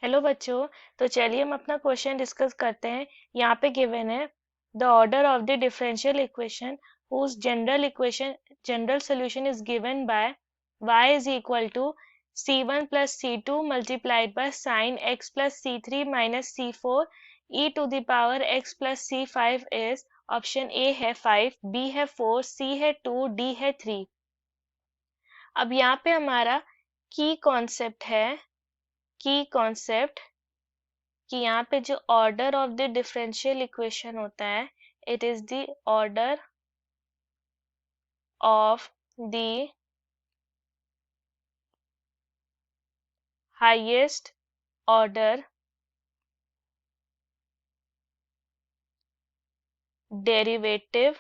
Hello बच्चों। तो चलिए हम अपना क्वेश्चन डिस्कस करते हैं। यहाँ पे गिवन है the order of the differential equation whose general solution is given by y is equal to c1 plus c2 multiplied by sin x plus c3 minus c4 e to the power x plus c5 is option A है 5, B है 4, सी है 2, D है 3। अब यहाँ पे हमारा की concept कि यहाँ पे जो order of the differential equation होता है, it is the order of the highest order derivative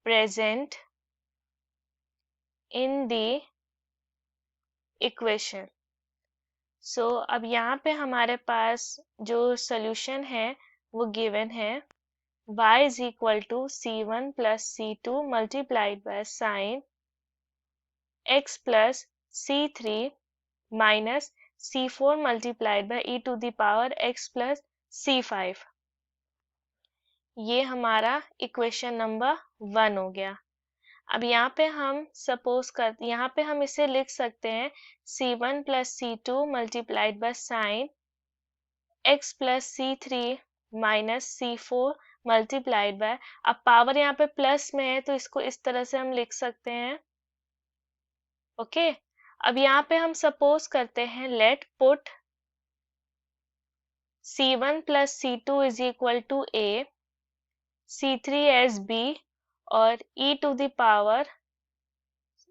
present in the equation. So अब यहाँ पे हमारे पास जो सॉल्यूशन है वो गिवन है y is equal to c1 plus c2 multiplied by sin x plus c3 minus c4 multiplied by e to the power x plus c5। ये हमारा इक्वेशन नंबर 1 हो गया। अब यहाँ पे हम यहाँ पे हम इसे लिख सकते हैं c1 plus c2 multiplied by sin x plus c3 minus c4 multiplied by, अब पावर यहाँ पे प्लस में है तो इसको इस तरह से हम लिख सकते हैं। ओके अब यहाँ पे हम सपोज करते हैं late put c1 plus c2 is equal to a, c3 as b और e to the power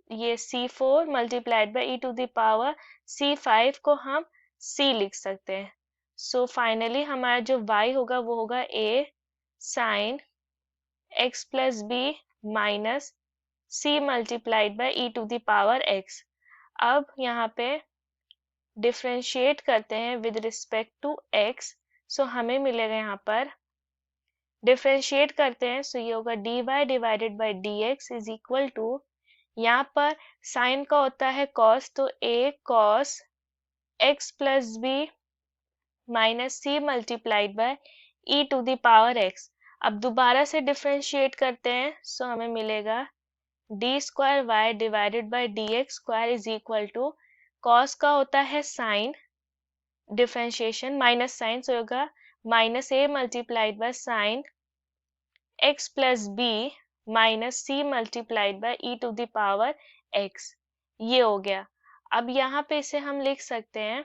ये c4 multiplied by e to the power c5 को हम c लिख सकते हैं। सो फाइनली हमारा जो y होगा वो होगा a sin x plus b minus c multiplied by e to the power x। अब यहाँ पे डिफरेंशिएट करते हैं with respect to x। So हमें मिलेगा यहाँ पर डिफरेंशिएट करते हैं सो ये होगा dy divided by dx is equal to, यहाँ पर साइन का होता है cos तो a cos x plus b minus c multiplied by e to the power x। अब दोबारा से डिफरेंशिएट करते हैं सो हमें मिलेगा d square y divided by d x square is equal to, cos का होता है sine differentiation minus sine so होगा minus a multiplied by sine x plus b minus c multiplied by e to the power x. ये हो गया। अब यहाँ पे इसे हम लिख सकते हैं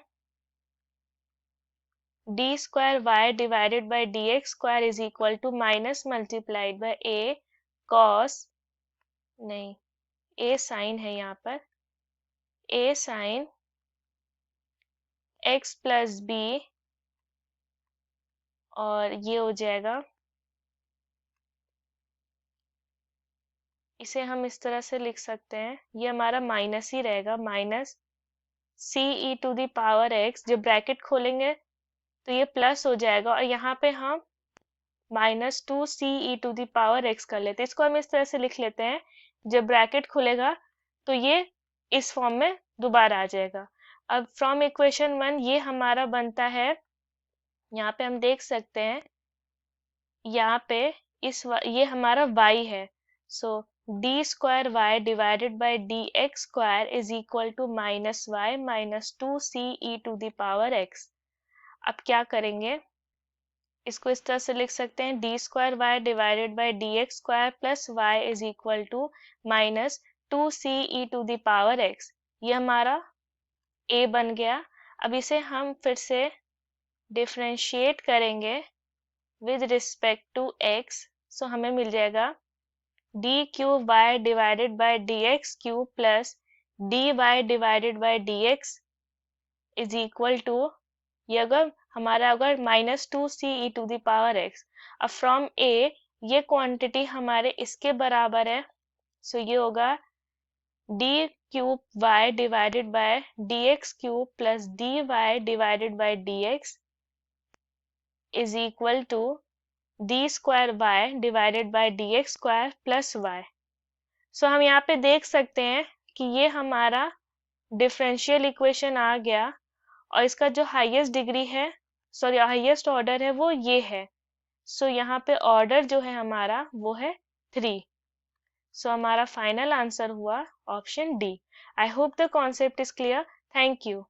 d square y divided by d x square is equal to minus multiplied by a cos, नहीं ए साइन है यहाँ पर, a sine x plus b और ये हो जाएगा, इसे हम इस तरह से लिख सकते हैं, ये हमारा माइनस ही रहेगा, minus c e to the power x, जब ब्रैकेट खोलेंगे तो ये प्लस हो जाएगा और यहाँ पे हम minus two c e to the power x कर लेते हैं। इसको हम इस तरह से लिख लेते हैं, जब ब्रैकेट खुलेगा तो ये इस फॉर्म में दोबारा आ जाएगा। अब फ्रॉम इक्वेशन 1 ये हमारा बनता है, यहाँ पे हम देख सकते हैं यहाँ पे ये हमारा y है। So d square y divided by d x square is equal to minus y minus two c e to the power x. अब क्या करेंगे, इसको इस तरह से लिख सकते हैं d square y divided by d x square plus y is equal to minus two c e to the power x. ये हमारा a बन गया। अब इसे हम फिर से डिफरेंशिएट करेंगे with respect to x। So हमें मिल जाएगा d cube y divided by d x cube plus d y divided by d x is equal to, ये अगर हमारा अगर minus two c e to the power x. अब from a ये quantity हमारे इसके बराबर है, सो ये होगा d cube y divided by d x cube plus d y divided by d x is equal to d square y divided by d x square plus y. So हम यहाँ पे देख सकते हैं कि ये हमारा डिफरेंशियल इक्वेशन आ गया और इसका जो हाईएस्ट डिग्री है, सॉरी हाईएस्ट ऑर्डर है वो ये है। सो यहाँ पे ऑर्डर जो है हमारा वो है 3। सो हमारा फाइनल आंसर हुआ option D. I hope the concept is clear. Thank you.